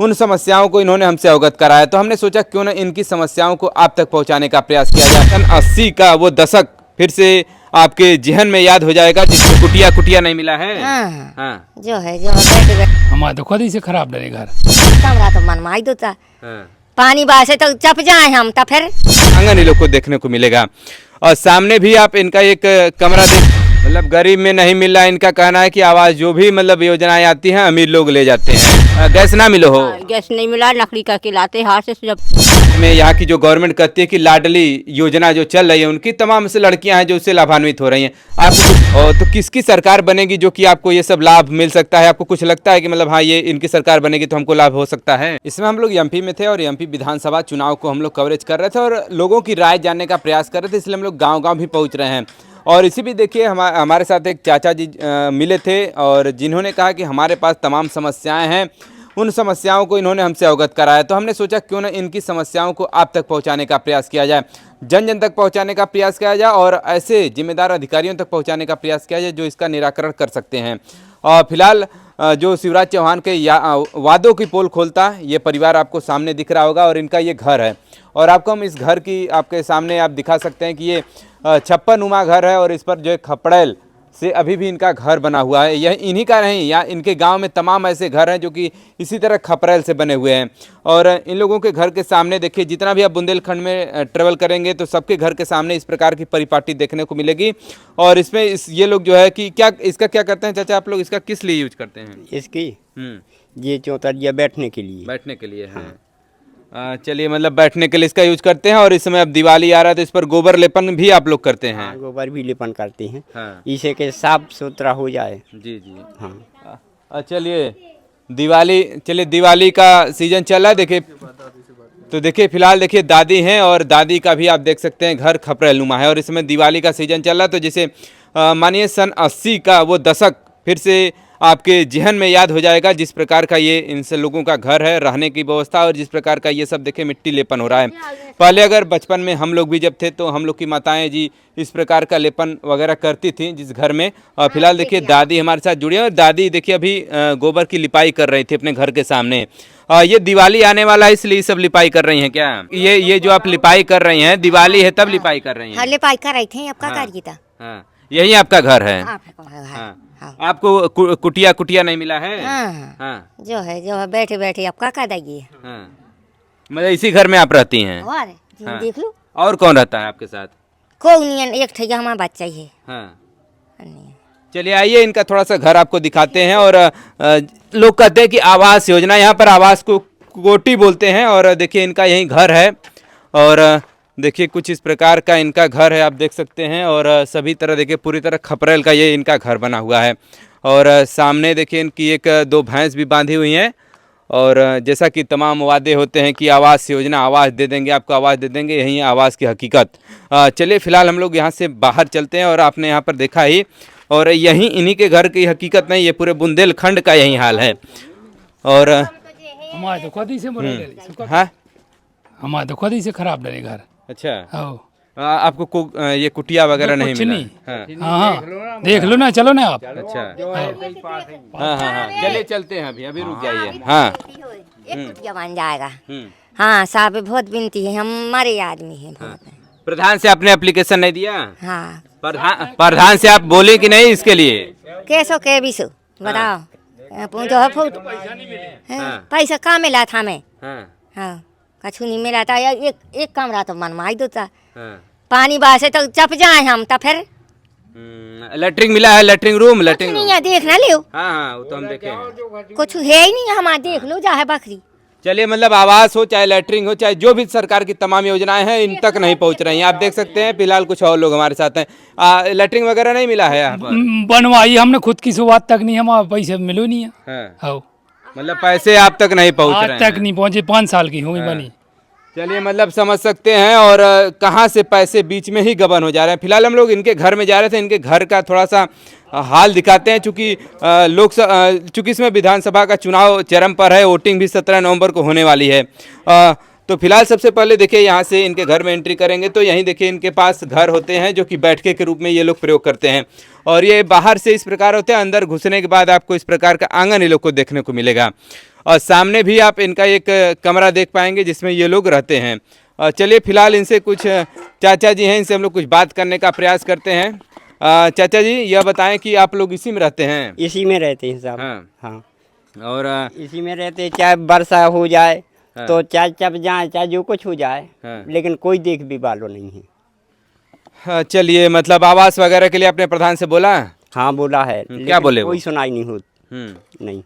उन समस्याओं को इन्होंने हमसे अवगत कराया, तो हमने सोचा क्यों न इनकी समस्याओं को आप तक पहुंचाने का प्रयास किया जाए। सन 80 का वो दशक फिर से आपके जहन में याद हो जाएगा जिसमें कुटिया कुटिया नहीं मिला है। हाँ, हाँ, जो है बैठ गए हमारे तो खुद ही से खराब डरे घर। कमरा तो मनमाई देता हाँ। पानी बासे तो चप जाए हम तो फिर आंगन इन लोग को देखने को मिलेगा। और सामने भी आप इनका एक कमरा देख, मतलब गरीब में नहीं मिल रहा। इनका कहना है कि आवास जो भी मतलब योजनाएं आती हैं अमीर लोग ले जाते हैं। गैस ना मिलो हो, गैस नहीं मिला, लकड़ी का खिलाते हाथ से जब में यहाँ की जो गवर्नमेंट कहती है कि लाडली योजना जो चल रही है उनकी तमाम से लड़कियां हैं जो उससे लाभान्वित हो रही हैं। आपको और तो किसकी सरकार बनेगी जो कि आपको ये सब लाभ मिल सकता है? आपको कुछ लगता है कि मतलब हाँ ये इनकी सरकार बनेगी तो हमको लाभ हो सकता है? इसमें हम लोग एमपी में थे और एमपी विधानसभा चुनाव को हम लोग कवरेज कर रहे थे और लोगों की राय जानने का प्रयास कर रहे थे, इसलिए हम लोग गाँव गाँव भी पहुँच रहे हैं। और इसी भी देखिए हमारे साथ एक चाचा जी मिले थे और जिन्होंने कहा कि हमारे पास तमाम समस्याएं हैं, उन समस्याओं को इन्होंने हमसे अवगत कराया, तो हमने सोचा क्यों न इनकी समस्याओं को आप तक पहुंचाने का प्रयास किया जाए, जन जन तक पहुंचाने का प्रयास किया जाए और ऐसे जिम्मेदार अधिकारियों तक पहुंचाने का प्रयास किया जाए जो इसका निराकरण कर सकते हैं। और फिलहाल जो शिवराज चौहान के वादों की पोल खोलता ये परिवार आपको सामने दिख रहा होगा और इनका ये घर है। और आपको हम इस घर की आपके सामने आप दिखा सकते हैं कि ये छप्परनुमा घर है और इस पर जो है खपड़ैल से अभी भी इनका घर बना हुआ है। यह इन्हीं का नहीं, या इनके गांव में तमाम ऐसे घर हैं जो कि इसी तरह खपड़ैल से बने हुए हैं। और इन लोगों के घर के सामने देखिए, जितना भी आप बुंदेलखंड में ट्रेवल करेंगे तो सबके घर के सामने इस प्रकार की परिपाटी देखने को मिलेगी। और इसमें ये लोग जो है कि क्या इसका क्या करते हैं चाचा आप लोग, इसका किस लिए यूज करते हैं? इसकी ये चौतरिया बैठने के लिए है। चलिए, मतलब बैठने के लिए इसका यूज करते हैं। और इस समय अब दिवाली आ रहा है तो इस पर गोबर लेपन भी आप लोग करते हैं? गोबर भी लेपन करते हैं। हाँ। इसे के साफ सुथरा हो जाए। जी जी हाँ। चलिए दिवाली का सीजन चल रहा है। देखिए तो देखिए फिलहाल देखिए दादी हैं और दादी का भी आप देख सकते हैं घर खपड़ैलनुमा है और इसमें दिवाली का सीजन चल रहा है। तो जैसे मानिए सन 80 का वो दशक फिर से आपके जहन में याद हो जाएगा जिस प्रकार का ये इन सब लोगों का घर है, रहने की व्यवस्था और जिस प्रकार का ये सब देखिए मिट्टी लेपन हो रहा है। पहले अगर बचपन में हम लोग भी जब थे तो हम लोग की माताएं जी इस प्रकार का लेपन वगैरह करती थी जिस घर में। और फिलहाल देखिए दादी हमारे साथ जुड़ी है और दादी देखिए अभी गोबर की लिपाई कर रही थी अपने घर के सामने। ये दिवाली आने वाला है इसलिए सब लिपाई कर रही हैं क्या? ये जो आप लिपाई कर रही हैं दिवाली है तब लिपाई कर रही हैं? लिपाई कर रही थी, अब क्या करिए था। हाँ, यही आपका घर है? हाँ। आपको कुटिया कुटिया नहीं मिला है? हाँ। जो है बैठे बैठे अब क्या कर देगी। मतलब इसी घर में आप रहती हैं? देख लो। और कौन रहता है आपके साथ? कोई नहीं, एक ठेगा हमारा बच्चा ही है। चलिए आइए इनका थोड़ा सा घर आपको दिखाते हैं। और लोग कहते हैं कि आवास योजना, यहाँ पर आवास को कोटी बोलते हैं और देखिए इनका यही घर है। और देखिए कुछ इस प्रकार का इनका घर है, आप देख सकते हैं। और सभी तरह देखिए पूरी तरह खपड़ैल का ये इनका घर बना हुआ है। और सामने देखिए इनकी एक दो भैंस भी बांधी हुई हैं। और जैसा कि तमाम वादे होते हैं कि आवास योजना, आवास दे देंगे आपको, आवास दे देंगे, यही है आवास की हकीकत। चलिए फिलहाल हम लोग यहाँ से बाहर चलते हैं। और आपने यहाँ पर देखा ही, और यही इन्हीं के घर की हकीकत नहीं, ये पूरे बुंदेलखंड का यही हाल है। और हमारे तो खुद ही से हमारे तो खुद ही से खराब डरे घर। अच्छा, आपको ये कुटिया वगैरह नहीं मिला? हाँ, देख लो ना, चलो ना आप। अच्छा, हाँ, चलिए चलते हैं, अभी रुक जाइए। हाँ, एक कुटिया बन जाएगा। हाँ साहब, बहुत विनती है, हमारे आदमी है। प्रधान से आपने एप्लीकेशन नहीं दिया? हाँ। प्रधान से आप बोले कि नहीं इसके लिए? कैसो के भी बताओ, जो है फूट पैसा कहाँ मिला था हमें? हाँ, कछु नहीं मिला था। एक कमरा तो मनमाई देता पानी बासे तो चप जाए हम तो फिर। लेटरिंग मिला है? लेटरिंग रूम नहीं है, देख ना लियो। हाँ, वो तो हम देखे हैं। कुछ है ही नहीं, हमारा देख लो जा है बकरी। चलिए, मतलब आवास हो चाहे लेटरिंग हो चाहे जो भी सरकार की तमाम योजनाएं हैं इन तक नहीं पहुंच रही हैं। आप देख सकते हैं फिलहाल कुछ और लोग हमारे साथ हैं। लेटरिंग वगैरह नहीं मिला है यहाँ पर? बनवाई हमने खुद की शुरुआत तक नहीं, हमारे पैसे मिलो नहीं है। मतलब पैसे आप तक नहीं पहुँच रहे हैं? आज तक नहीं पहुँचे, 5 साल की होगी बनी। चलिए, मतलब समझ सकते हैं। और कहाँ से पैसे बीच में ही गबन हो जा रहे हैं। फिलहाल हम लोग इनके घर में जा रहे थे, इनके घर का थोड़ा सा हाल दिखाते हैं। चूँकि इसमें विधानसभा का चुनाव चरम पर है, वोटिंग भी 17 नवंबर को होने वाली है। तो फिलहाल सबसे पहले देखिए यहाँ से इनके घर में एंट्री करेंगे तो यहीं देखिए इनके पास घर होते हैं जो कि बैठके के रूप में ये लोग प्रयोग करते हैं। और ये बाहर से इस प्रकार होते हैं, अंदर घुसने के बाद आपको इस प्रकार का आंगन ये लोग को देखने को मिलेगा। और सामने भी आप इनका एक कमरा देख पाएंगे जिसमें ये लोग रहते हैं। चलिए फिलहाल इनसे कुछ चाचा जी हैं, इनसे हम लोग कुछ बात करने का प्रयास करते हैं। चाचा जी यह बताएं कि आप लोग इसी में रहते हैं? इसी में रहते हैं साहब। हाँ। हाँ, और इसी में रहते हैं, चाहे वर्षा हो जाए हाँ। तो चाहे चप जाए, चाहे जो कुछ हो जाए, हाँ। लेकिन कोई देख भी वालों नहीं है। हाँ, चलिए मतलब आवास वगैरह के लिए अपने प्रधान से बोला? हाँ बोला है, क्या लेकिन बोले वो? कोई सुनाई नहीं होती। नहीं,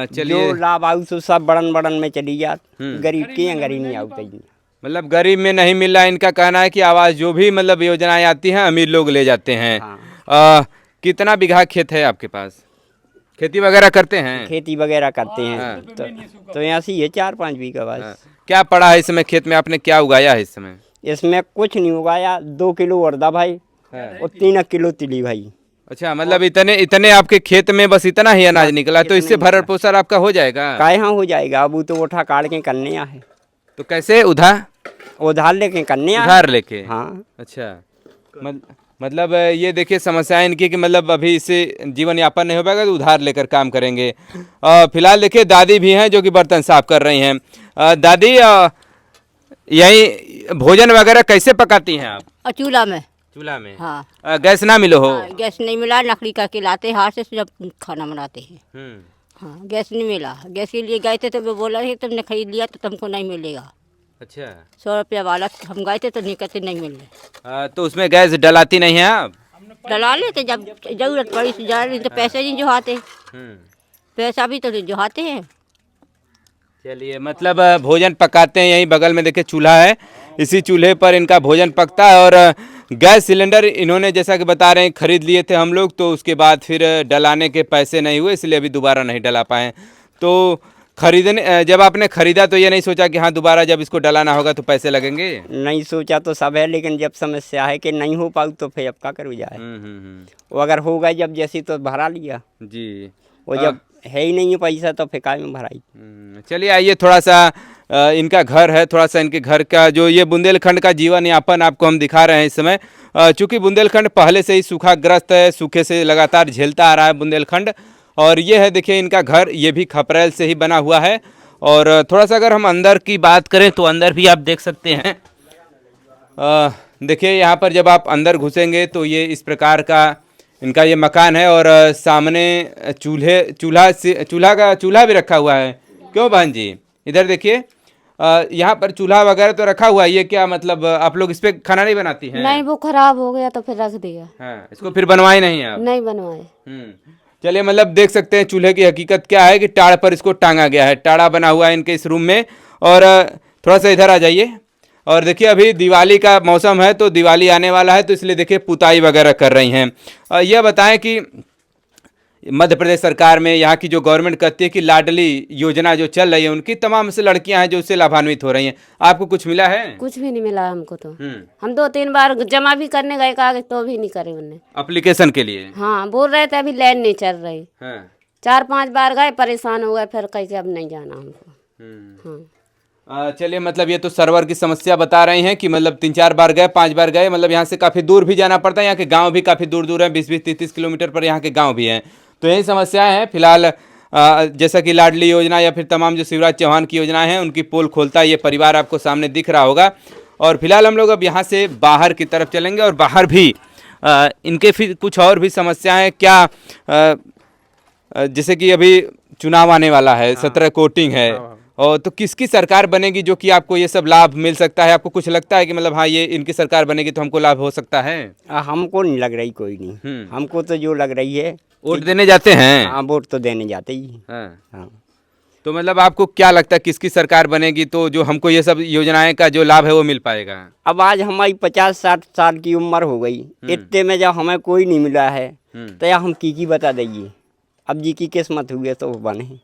चलिए जो लाभ आऊ तो सब बड़न बड़न में चली जात, गरीब के गरीब नहीं आऊ तई। मतलब गरीब में नहीं मिल रहा। इनका कहना है कि आवास जो भी मतलब योजनाएं आती हैं अमीर लोग ले जाते हैं। हाँ। कितना बीघा खेत है आपके पास? खेती वगैरह करते हैं? खेती वगैरह करते हैं। हाँ। तो यहाँ से ये 4-5 बीघा बस। हाँ। क्या पड़ा है इस समय खेत में? आपने क्या उगाया है इस समय? इसमें कुछ नहीं उगाया, 2 किलो उड़दा भाई और 3 किलो तिली भाई। अच्छा, मतलब इतने आपके खेत में बस इतना ही अनाज निकला, तो इससे भरण पोषण आपका हो जाएगा? काय हाँ हो जाएगा, अब वो तो उठा काट के करने है। तो कैसे? उधार लेके करने उधार लेके? हाँ। अच्छा, मतलब ये देखिए समस्या इनकी कि मतलब अभी इससे जीवन यापन नहीं हो पाएगा तो उधार लेकर काम करेंगे। फिलहाल देखिए दादी भी हैं जो कि बर्तन साफ कर रही हैं। दादी यही भोजन वगैरह कैसे पकाती हैं आप? और चूल्हा में। चूल्हा में? हाँ। गैस ना मिलो हो? हाँ, गैस नहीं मिला, लकड़ी का के लाते हाथ से जब खाना बनाते हैं। हाँ, गैस नहीं मिला। गैस के लिए गए थे तो वो बोला है तुमने खरीद लिया तो तुमको नहीं मिलेगा। अच्छा। 100 रुपया वाला हम गए थे तो निकलते नहीं मिल रहे। तो उसमें गैस डलाती नहीं है आप? डला लेते जब जरूरत पड़ी तो जा रही, तो पैसे नहीं जोहाते। पैसा भी तो जोहाते हैं। चलिए मतलब भोजन पकाते हैं यहीं बगल में देखिए चूल्हा है, इसी चूल्हे पर इनका भोजन पकता है। और गैस सिलेंडर इन्होंने जैसा कि बता रहे हैं खरीद लिए थे हम लोग, तो उसके बाद फिर डलाने के पैसे नहीं हुए, इसलिए अभी दोबारा नहीं डला पाए। तो जब आपने खरीदा तो ये नहीं सोचा कि हाँ दोबारा जब इसको डलाना होगा तो पैसे लगेंगे? नहीं सोचा तो सब है, लेकिन जब समस्या है कि नहीं हो पाऊ तो फिर अब क्या करूँ जाए। वो अगर हो गई जब जैसी तो भरा लिया जी। वो जब है ही नहीं है पैसा तो फिर काय में भराई। चलिए आइए थोड़ा सा इनका घर है, थोड़ा सा इनके घर का जो ये बुंदेलखंड का जीवन यापन आपको हम दिखा रहे हैं इस समय। चूँकि बुंदेलखंड पहले से ही सूखाग्रस्त है, सूखे से लगातार झेलता आ रहा है बुंदेलखंड। और ये है देखिए इनका घर, ये भी खपरेल से ही बना हुआ है। और थोड़ा सा अगर हम अंदर की बात करें तो अंदर भी आप देख सकते हैं। देखिए यहाँ पर जब आप अंदर घुसेंगे तो ये इस प्रकार का इनका ये मकान है। और सामने चूल्हा भी रखा हुआ है। क्यों बहन जी? इधर देखिए यहाँ पर चूल्हा वगैरह तो रखा हुआ है। ये क्या मतलब आप लोग इस पे खाना नहीं बनाती हैं? नहीं, वो खराब हो गया तो फिर रख दिया। हाँ, इसको फिर बनवाए नहीं आप? नहीं बनवाए। चलिए मतलब देख सकते हैं चूल्हे की हकीकत क्या है कि टाड़ पर इसको टांगा गया है, टाड़ा बना हुआ है इनके इस रूम में। और थोड़ा सा इधर आ जाइए। और देखिए अभी दिवाली का मौसम है तो दिवाली आने वाला है, तो इसलिए देखिए पुताई वगैरह कर रही हैं। यह बताएं कि मध्य प्रदेश सरकार में यहाँ की जो गवर्नमेंट कहती है कि लाडली योजना जो चल रही है उनकी तमाम से लड़कियां हैं जो उससे लाभान्वित हो रही हैं, आपको कुछ मिला है? कुछ भी नहीं मिला हमको तो। हम 2-3 बार जमा भी करने गए कागज तो भी नहीं करे उनने एप्लीकेशन के लिए। हाँ, बोल रहे थे अभी लाइन नहीं चल रही। हाँ। 4-5 बार गए, परेशान हो गए, फिर कहीं अब नहीं जाना हमको। हाँ। चलिए मतलब ये तो सर्वर की समस्या बता रही हैं कि मतलब 3-4 बार गए, 5 बार गए, मतलब यहाँ से काफ़ी दूर भी जाना पड़ता है। यहाँ के गांव भी काफ़ी दूर दूर हैं, 20-20, 30-30 किलोमीटर पर यहाँ के गांव भी हैं। तो यही समस्याएं हैं फिलहाल। जैसा कि लाडली योजना या फिर तमाम जो शिवराज चौहान की योजनाएं हैं उनकी पोल खोलता ये परिवार आपको सामने दिख रहा होगा। और फिलहाल हम लोग अब यहाँ से बाहर की तरफ चलेंगे और बाहर भी इनके फिर कुछ और भी समस्याएं क्या, जैसे कि अभी चुनाव आने वाला है, 17 कोटिंग है, और तो किसकी सरकार बनेगी जो कि आपको ये सब लाभ मिल सकता है? आपको कुछ लगता है कि मतलब हाँ ये इनकी सरकार बनेगी तो हमको लाभ हो सकता है? हमको नहीं लग रही कोई नहीं। हमको तो जो लग रही है वोट देने जाते हैं। हाँ, वोट तो देने जाते ही। हाँ। तो मतलब आपको क्या लगता है किसकी सरकार बनेगी तो जो हमको ये सब योजनाएं का जो लाभ है वो मिल पाएगा? अब आज हमारी 50-60 साल की उम्र हो गई, इतने में जब हमें कोई नहीं मिला है तो या हम की बता देंगे। अब जी की किस्मत हुई है तो वो बने।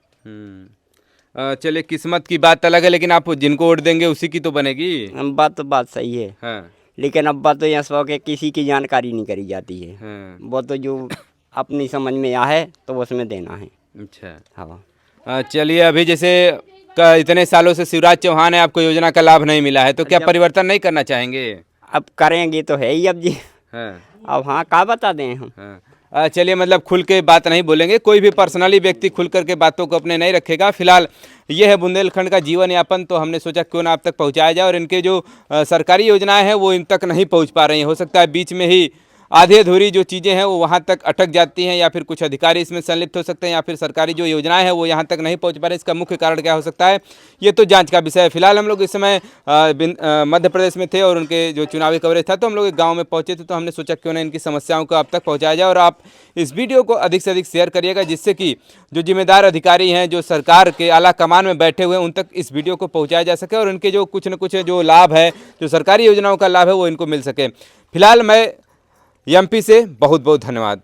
चलिए किस्मत की बात अलग है, लेकिन आप जिनको वोट देंगे उसी की तो बनेगी। बात सही है। हाँ। लेकिन अब बात तो यहाँ सब के किसी की जानकारी नहीं करी जाती है। हाँ। वो तो जो अपनी समझ में आए तो उसमें देना है। अच्छा। हाँ। चलिए अभी जैसे इतने सालों से शिवराज चौहान है, आपको योजना का लाभ नहीं मिला है तो क्या परिवर्तन नहीं करना चाहेंगे? अब करेंगे तो है ही अब जी। हाँ। अब हाँ क्या बता दें हम। हाँ। चलिए मतलब खुल के बात नहीं बोलेंगे, कोई भी पर्सनली व्यक्ति खुल करके बातों को अपने नहीं रखेगा। फिलहाल ये है बुंदेलखंड का जीवन यापन, तो हमने सोचा क्यों ना आप तक पहुंचाया जाए। और इनके जो सरकारी योजनाएं हैं वो इन तक नहीं पहुंच पा रही हैं, हो सकता है बीच में ही आधी अधूरी जो चीज़ें हैं वो वहाँ तक अटक जाती हैं, या फिर कुछ अधिकारी इसमें संलिप्त हो सकते हैं, या फिर सरकारी जो योजनाएं हैं वो यहाँ तक नहीं पहुँच पा रही। इसका मुख्य कारण क्या हो सकता है, ये तो जांच का विषय है। फिलहाल हम लोग इस समय मध्य प्रदेश में थे और उनके जो चुनावी कवरेज था, तो हम लोग एक गाँव में पहुँचे थे, तो हमने सोचा क्यों ना इनकी समस्याओं को आप तक पहुँचाया जाए। और आप इस वीडियो को अधिक से अधिक शेयर करिएगा, जिससे कि जो जिम्मेदार अधिकारी हैं, जो सरकार के आला कमान में बैठे हुए हैं, उन तक इस वीडियो को पहुँचाया जा सके और इनके जो कुछ न कुछ जो लाभ है, जो सरकारी योजनाओं का लाभ है, वो इनको मिल सके। फिलहाल मैं एमपी से बहुत बहुत धन्यवाद।